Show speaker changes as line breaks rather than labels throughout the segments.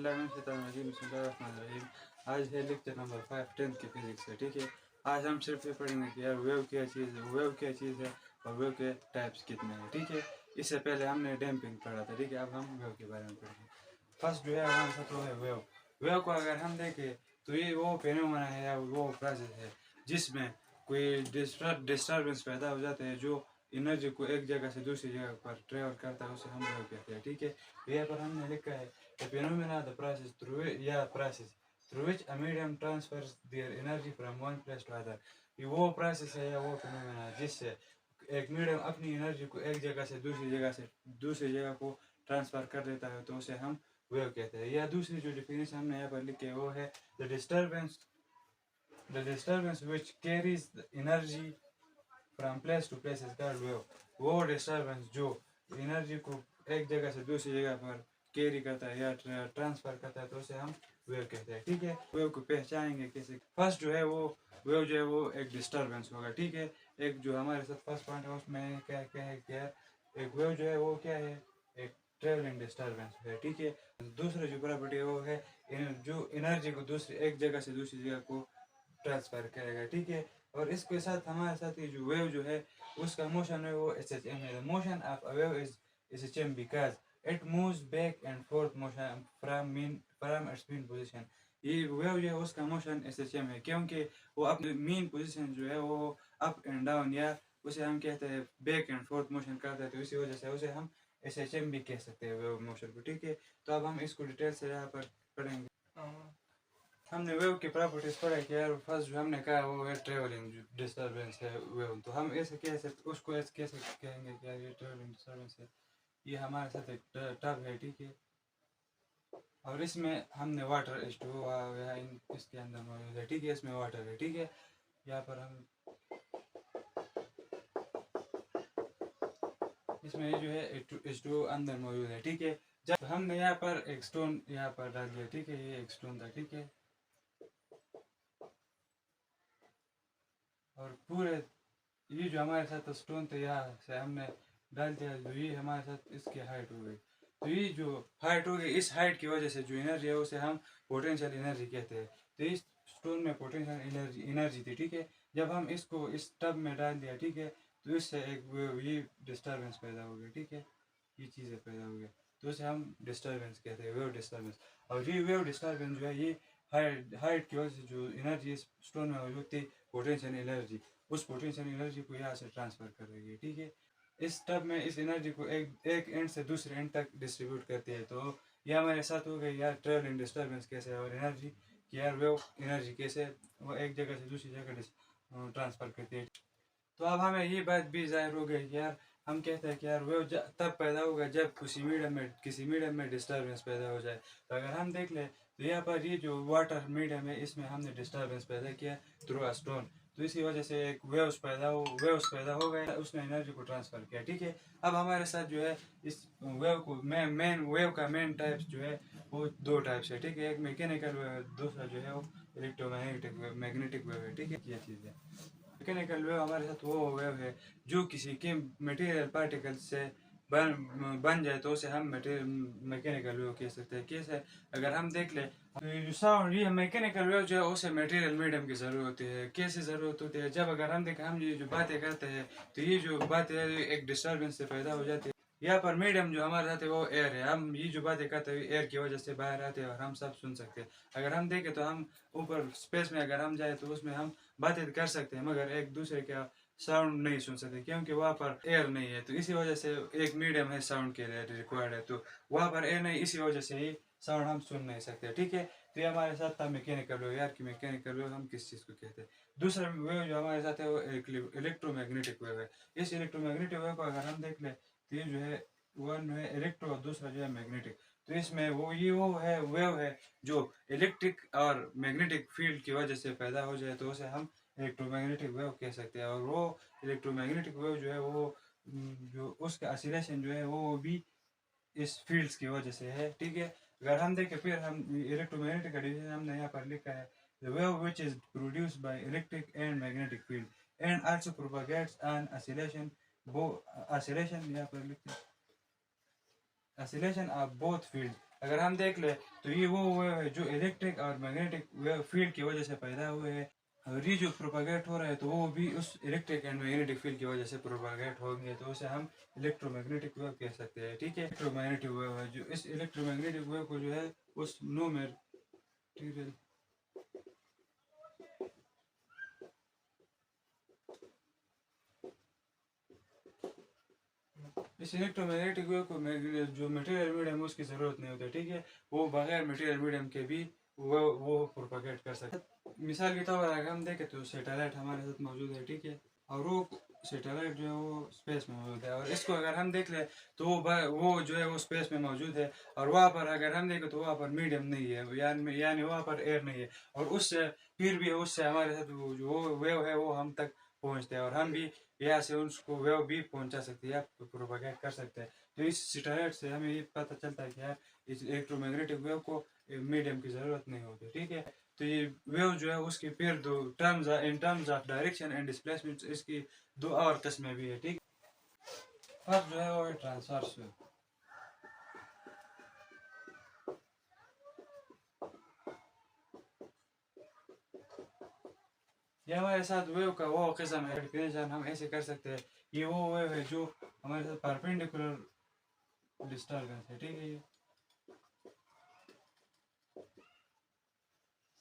बिस्मिल्लाहिर्रहमानिर्रहीम। आज है लेक्चर नंबर 5 10th की फिजिक्स है। ठीक है, आज हम सिर्फ ये पढ़ेंगे कि यार वेव क्या चीज़ है, वेव क्या चीज़ है और वेव के टाइप्स कितने हैं। ठीक है, इससे पहले हमने डैम्पिंग पढ़ा था। ठीक है, अब हम वेव के बारे में पढ़ेंगे। फर्स्ट जो है हमारे साथ वो है वेव। वेव को अगर हम देखें तो ये वो फेनोमेना है या वो प्रोसेस है जिसमें कोई डिस्टर्बेंस पैदा हो जाते हैं जो एनर्जी को एक जगह से दूसरी जगह पर ट्रेवल करता है, उसे हम वेव कहते हैं। ठीक है, यहाँ पर हमने लिखा है the phenomena the process through which a medium transfers their energy from one place to other। ये वो प्रोसेस है या वो फिनोमेना है जिससे एक मीडियम अपनी एनर्जी को एक जगह से दूसरी जगह को ट्रांसफर कर देता है, तो उसे हम वेव कहते हैं। या दूसरी जो डिफिनेशन हमने यहाँ पर लिखी है वो है the disturbance which carries the energy from place to place is called wave. वो डिस्टर्बेंस जो एनर्जी को एक जगह से दूसरी जगह पर कैरी करता है या ट्रांसफर करता है, तो उसे हम वेव कहते हैं। ठीक है, वेव को पहचानेंगे कैसे। फर्स्ट जो है वो वेव जो है वो एक डिस्टर्बेंस होगा। ठीक है, एक जो हमारे साथ फर्स्ट पॉइंट है उसमें क्या क्या है, क्या एक वेव जो है वो क्या है, एक ट्रेवलिंग डिस्टर्बेंस है। ठीक है, दूसरा जो प्रॉपर्टी है वो है जो एनर्जी को दूसरी एक जगह से दूसरी जगह को ट्रांसफर करेगा। ठीक है, और इसके साथ हमारे साथ ये जो वेव जो है उसका मोशन है वो एस एच एम है। The motion of a wave is S H M because it moves back and forth motion from its mean position. ये वेव जो है उसका मोशन एस एच एम है क्योंकि वो अपनी मीन पोजीशन जो है वो अप एंड डाउन या उसे हम कहते हैं बैक एंड फोर्थ मोशन करता है, तो इसी वजह से उसे हम एस एच एम भी कह सकते हैं वेव मोशन को। ठीक है, तो अब हम इसको डिटेल से यहाँ पर पढ़ेंगे। हमने वेव की प्रॉपर्टीज पढ़ा कि यार फर्स्ट जो हमने कहा वो है ट्रेवलिंग डिस्टर्बेंस है वेव। तो हम ऐसे कैसे उसको ऐसे कैसे कहेंगे कि यार ये ट्रेवलिंग डिस्टर्बेंस है, ये हमारे साथ एक टब है। ठीक है, और इसमें हमने वाटर इसके अंदर मौजूद है। ठीक है, इसमें वाटर है। ठीक है, यहाँ पर हम इसमें जो है H2O अंदर मौजूद है। ठीक है, जब हमने यहाँ पर एक स्टोन यहाँ पर डाल दिया। ठीक है, ये एक स्टोन था। ठीक है, और पूरे ये जो हमारे साथ स्टोन थे यहाँ से हमने डाल दिया, तो ये हमारे साथ इसकी हाइट हो गई। तो ये जो हाइट हो गई, इस हाइट की वजह से जो एनर्जी है उसे हम पोटेंशियल एनर्जी कहते हैं। तो इस स्टोन में पोटेंशियल एनर्जी थी। ठीक है, जब हम इसको इस टब में डाल दिया, ठीक है, तो इससे एक ये डिस्टर्बेंस पैदा हो गया। ठीक है, ये चीज़ें पैदा हो गया, तो उसे हम डिस्टर्बेंस कहते हैं, वेव डिस्टर्बेंस। और ये वेव डिस्टर्बेंस जो है ये हाइट की वजह से जो एनर्जी इस स्टोन में मौजूद थी पोटेंशियल एनर्जी, उस पोटेंशियल एनर्जी को यहाँ से ट्रांसफर कर रही है। ठीक है, इस टब में इस एनर्जी को एक एंड से दूसरे एंड तक डिस्ट्रीब्यूट करती है। तो यह हमारे साथ हो गई यार ट्रेवलिंग डिस्टर्बेंस कैसे है, और एनर्जी कि यार वेव एनर्जी कैसे वो एक जगह से दूसरी जगह ट्रांसफर करती है। तो अब हमें ये बात भी जाहिर हो गई कि यार हम कहते हैं कि यार वेव तब पैदा होगा जब किसी मीडियम में डिस्टर्बेंस पैदा हो जाए। तो अगर हम देख लें तो यहाँ पर ये जो वाटर मीडियम है इसमें हमने डिस्टर्बेंस पैदा किया थ्रू अ स्टोन, तो इसी वजह से एक वेव्स पैदा हो गए, उसने एनर्जी को ट्रांसफर किया। ठीक है, अब हमारे साथ जो है इस वेव को मेन वेव का मेन टाइप्स जो है वो दो टाइप्स है। ठीक है, एक मैकेनिकल वेव है, दूसरा जो है वो मैग्नेटिक वेव है। ठीक है, ये चीज़ है। मैकेनिकल वेव हमारे साथ वो वेव है जो किसी के मटेरियल पार्टिकल से बन जाए, तो उसे हम मैकेनिकल वेव कह सकते हैं। कैसे अगर हम देख ले तो साउंड, ये मैकेनिकल वेव जो है उसे मटेरियल मीडियम की ज़रूरत होती है। कैसे ज़रूरत होती है, जब अगर हम देखें हम ये जो बातें करते हैं तो ये जो बातें एक डिस्टर्बेंस से पैदा हो जाती है। यहाँ पर मीडियम जो हमारे साथ है वो एयर है, हम ये जो बातें करते हैं एयर की वजह से बाहर आते हैं और हम सब सुन सकते हैं। अगर हम देखें तो हम ऊपर स्पेस में अगर हम जाए तो उसमें हम बातें कर सकते हैं मगर एक दूसरे का साउंड नहीं सुन सकते क्योंकि वहाँ पर एयर नहीं है। तो इसी वजह से एक मीडियम है साउंड के लिए रिक्वायर्ड है, तो वहाँ पर एयर नहीं, इसी वजह से ही साउंड हम सुन नहीं सकते। ठीक है, तो ये हमारे साथ था मैकेनिकल वेव। यार कि मैकेनिकल वेव हम किस चीज़ को कहते हैं। दूसरा वेव जो हमारे साथ है वो इलेक्ट्रोमैग्नेटिक वेव है। इस इलेक्ट्रोमैग्नेटिक वेव को अगर हम देख लें तो ये जो है वन है इलेक्ट्रो और दूसरा जो है मैग्नेटिक। तो इसमें वो है वेव है जो इलेक्ट्रिक और मैग्नेटिक फील्ड की वजह से पैदा हो जाए, तो उसे हम इलेक्ट्रोमैग्नेटिक वेव कह सकते हैं। और वो इलेक्ट्रोमैग्नेटिक वेव जो है वो जो उसका ऑसिलेशन जो है वो भी इस फील्ड्स की वजह से है। ठीक है, अगर हम देखें फिर हम इलेक्ट्रोमैग्नेटिक का डिवीजन हमने यहाँ पर लिखा है the wave which is produced by electric and magnetic field and also propagates an oscillation यहाँ पर लिखते हैं oscillation of both fields अगर हम देख ले तो ये वो वेव है जो इलेक्ट्रिक और मैग्नेटिक वेव फील्ड की वजह से पैदा हुए हैं। और ये जो प्रोपागेट हो रहा है तो वो भी उस इलेक्ट्रिक एंड मैग्नेटिक फील्ड की वजह से प्रोपागेट होंगे, तो उसे हम इलेक्ट्रोमैग्नेटिक वेव कह सकते हैं। ठीक है, इलेक्ट्रोमैग्नेटिक वेव है जो इस इलेक्ट्रोमैग्नेटिक वेव को जो है उस नो मटेरियल इस इलेक्ट्रोमैग्नेटिक वेव को जो मटेरियल मीडियम उसकी ज़रूरत नहीं होती। ठीक है, वो बगैर मटेरियल मीडियम के भी वो प्रोपागेट कर सकते हैं। मिसाल के तौर पर अगर हम देखें तो सैटेलाइट हमारे साथ मौजूद है। ठीक है, और वो सैटेलाइट जो है वो स्पेस में मौजूद है, और इसको अगर हम देख लें तो वो जो है वो स्पेस में मौजूद है, और वहाँ पर अगर हम देखें तो वहाँ पर मीडियम नहीं है, यानी वहाँ पर एयर नहीं है, और उससे फिर भी उससे हमारे साथ वो जो वेव है वो हम तक पहुँचते हैं, और हम भी यहाँ से उसको वेव भी पहुँचा सकते हैं, प्रोपागेट कर सकते हैं। तो इस सैटेलाइट से हमें ये पता चलता है कि यार इस इलेक्ट्रोमैग्नेटिक वेव को मीडियम की ज़रूरत नहीं होती। ठीक है, तो ये वेव जो है उसकी फिर दो terms in terms of direction and displacement इसकी दो और किस्में भी है। ठीक, फर्स्ट जो है वो है ट्रांसवर्स वेव। ये हमारे साथ वेव का वो किस्म है, डिफिनेशन हम ऐसे कर सकते हैं, ये वो वेव है जो हमारे साथ परपेंडिकुलर डिस्टर्बेंस है। ठीक है, ये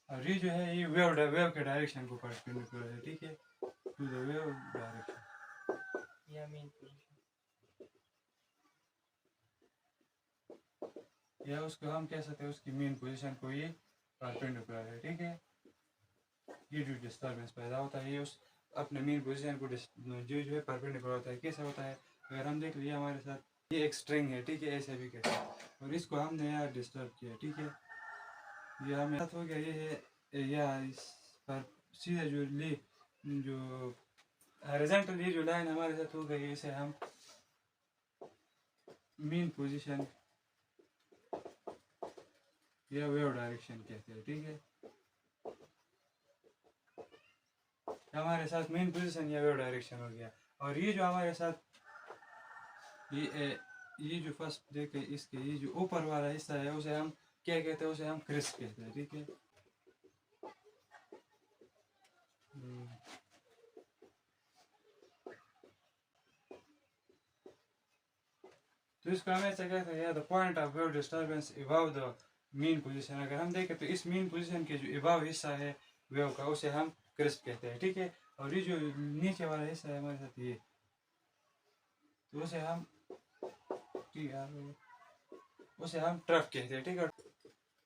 और ये जो है ये वेव के डायरेक्शन को परपेंडिकुलर है। ठीक है, टू द वेव डायरेक्शन या मीन पोजीशन, या उसको हम कह सकते हैं उसकी मीन पोजीशन को ये परपेंडिकुलर है। ठीक है, ये जो डिस्टर्बेंस पैदा होता है ये उस अपने मीन पोजीशन को जो है परपेंडिकुलर होता है। कैसे होता है, अगर हम देख लिए हमारे साथ ये एक स्ट्रिंग है। ठीक है, ऐसे भी कहते हैं, और इसको हमने यहाँ डिस्टर्ब किया। ठीक है, ये हमें साथ हो गया, ये है या इस पर सीधा जो हॉरिजॉन्टल ये जो लाइन हमारे साथ हो गई, इसे हम मीन पोजीशन या वेव डायरेक्शन कहते हैं। ठीक है, हमारे साथ मेन पोजीशन या वेव डायरेक्शन हो गया। और ये जो हमारे साथ ये जो फर्स्ट देखे इसके ये जो ऊपर वाला हिस्सा है उसे हम क्या कहते हैं, उसे हम क्रिस्प कहते हैं। ठीक है, तो इसको हम ऐसे कहते हैं, the point of wave disturbance above the mean position. अगर हम देखें तो इस मीन पोजीशन के जो अबव हिस्सा है वेव का उसे हम क्रिस्प कहते हैं। ठीक है, और ये जो नीचे वाला हिस्सा है हमारे साथ ये, तो उसे हम ट्रफ कहते हैं। ठीक है,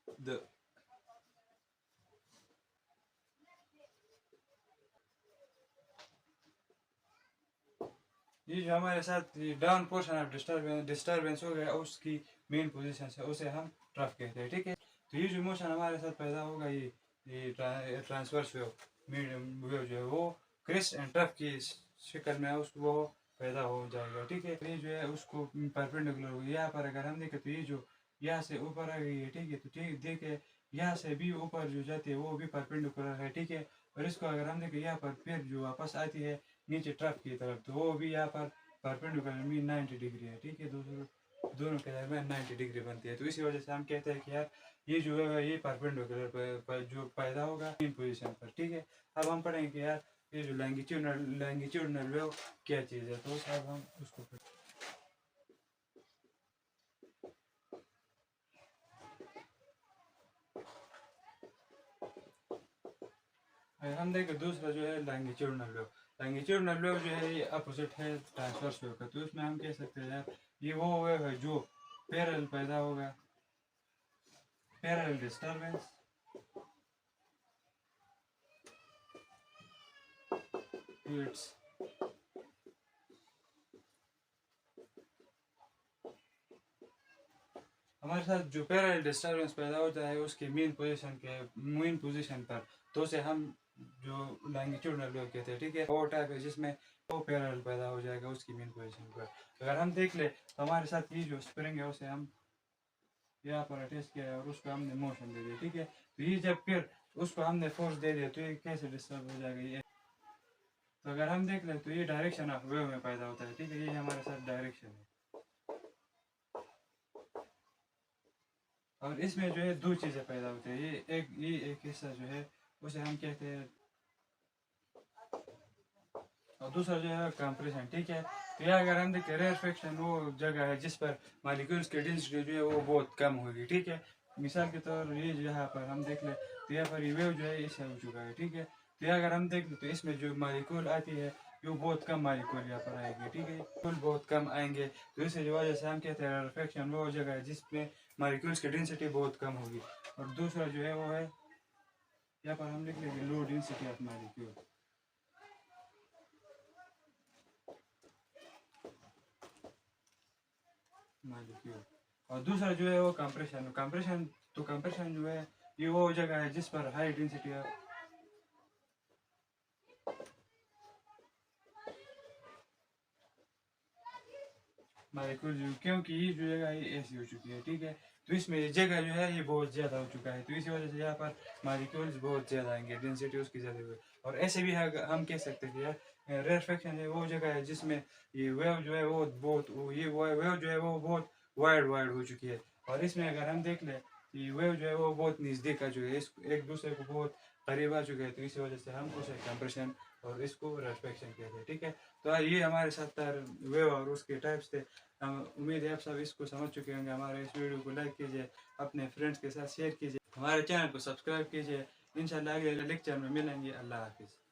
द ये जो हमारे साथ डाउन पोर्शन ऑफ डिस्टर्बेंस हो गया उसकी मेन पोजीशन से उसे हम ट्रफ कहते हैं। ठीक है, तो ये जो मोशन हमारे साथ पैदा होगा ये ट्रांसवर्स वेव मीडियम वेव जो है वो क्रिस्ट एंड ट्रफ की शक्ल में उसको वो पैदा हो जाएगा। ठीक है, ये जो है उसको परपेंडिकुलर होगा। यहाँ पर अगर हम देखें तो ये जो यहाँ से ऊपर आ गई है। ठीक है, तो ठीक देखे यहाँ से भी ऊपर जो जाती है वो भी परपेंडिकुलर है। ठीक है, और इसको अगर हम देखें यहाँ पर फिर जो वापस आती है नीचे ट्रफ की तरफ, तो वो भी यहाँ पर परपेंडिकुलर मीन 90 डिग्री है। ठीक है, दोनों के दरमियान 90 डिग्री बनती है, तो इसी वजह से हम कहते हैं कि यार ये जो है ये परपेंडिकुलर जो पैदा होगा इन पोजीशन पर। ठीक है, अब हम पढ़ेंगे कि यार ये जो लैंगिट्यूडनल वेव क्या चीज़ है, तो अब हम उसको पढ़ें। हम देखें दूसरा जो है लैंगिट्यूडनल वेव जो है ये अपोजिट है ट्रांसवर्स वेव का, तो उसमें हम कह सकते हैं यार ये वो वेव है जो पैरेलल पैदा होगा, पैरेलल डिस्टर्बेंस इट्स हमारे साथ जो पैरेलल डिस्टर्बेंस पैदा होता है उसके मेन पोजीशन पर, तो उसे हम जो लैंगिट्यूडनल वेव कहते हैं। ठीक है, वो टाइप है जिसमें वो पैरेलल पैदा हो जाएगा उसकी मेन पोजीशन पर। अगर हम देख ले तो हमारे साथ ये जो स्प्रिंग है उसे हम यहाँ पर अटैच किया है और उसको हमने मोशन दे दिया। ठीक है, तो ये जब फिर उसको हमने फोर्स दे दिया तो ये कैसे डिस्टर्ब हो जाएगा ये, तो अगर हम देख लें तो ये डायरेक्शन ऑफ वेव में पैदा होता है। ठीक है, ये हमारे साथ डायरेक्शन है। और इसमें जो है दो चीज़ें पैदा होती है, ये एक हिस्सा जो है उसे हम कहते हैं, और दूसरा जो है कंप्रेशन, ठीक है। तो यह अगर हम देखें रेयरफेक्शन वो जगह है जिस पर मालिक्यूल्स की डेंसिटी जो है वो बहुत कम होगी, ठीक है। मिसाल के तौर ये यहाँ पर हम देख लें तो यहाँ पर ये वेव जो है इससे हो चुका है, ठीक है। तो यह अगर हम देख लें तो इसमें जो मालिक्यूल आती है वो बहुत कम मालिक्यूल यहाँ पर आएंगे, ठीक है, मालिक्यूल बहुत कम आएंगे। तो इस वजह से हम कहते हैं रेयरफेक्शन वो जगह है जिसमें मालिक्यूल्स की डेंसिटी बहुत कम होगी। और दूसरा जो है वो है यहाँ पर हम लिख लेंगे low density of molecule, molecule. और दूसरा जो है वो कंप्रेशन, कंप्रेशन जो है ये वो जगह है जिस पर हाई डेंसिटी है मालिक्यूल, क्योंकि ये जो जगह है ये ऐसी हो चुकी है, ठीक है। तो इसमें ये जगह जो है ये बहुत ज़्यादा हो चुका है, तो इसी वजह से यहाँ पर मालिक्यूल्स बहुत ज़्यादा आएंगे, डेंसिटी उसकी ज़्यादा हुई। और ऐसे भी हम कह सकते हैं कि यार रेयरफेक्शन है वो जगह है जिसमें ये वेव जो है वो बहुत ये वेव जो है वो बहुत वाइड वाइड हो चुकी है। और इसमें अगर हम देख लें कि वेव जो है वो बहुत नज़दीक आ चुके हैं, इस एक दूसरे को बहुत करीब आ चुके हैं, तो इसी वजह से हम उसे कंप्रेशन और इसको रेयरफेक्शन कहते हैं, ठीक है। तो ये हमारे साथ वेव और उसके टाइप्स थे। उम्मीद है आप सब इसको समझ चुके होंगे। हमारे इस वीडियो को लाइक कीजिए, अपने फ्रेंड्स के साथ शेयर कीजिए, हमारे चैनल को सब्सक्राइब कीजिए। इंशाल्लाह अगले लेक्चर में मिलेंगे। अल्लाह हाफिज़।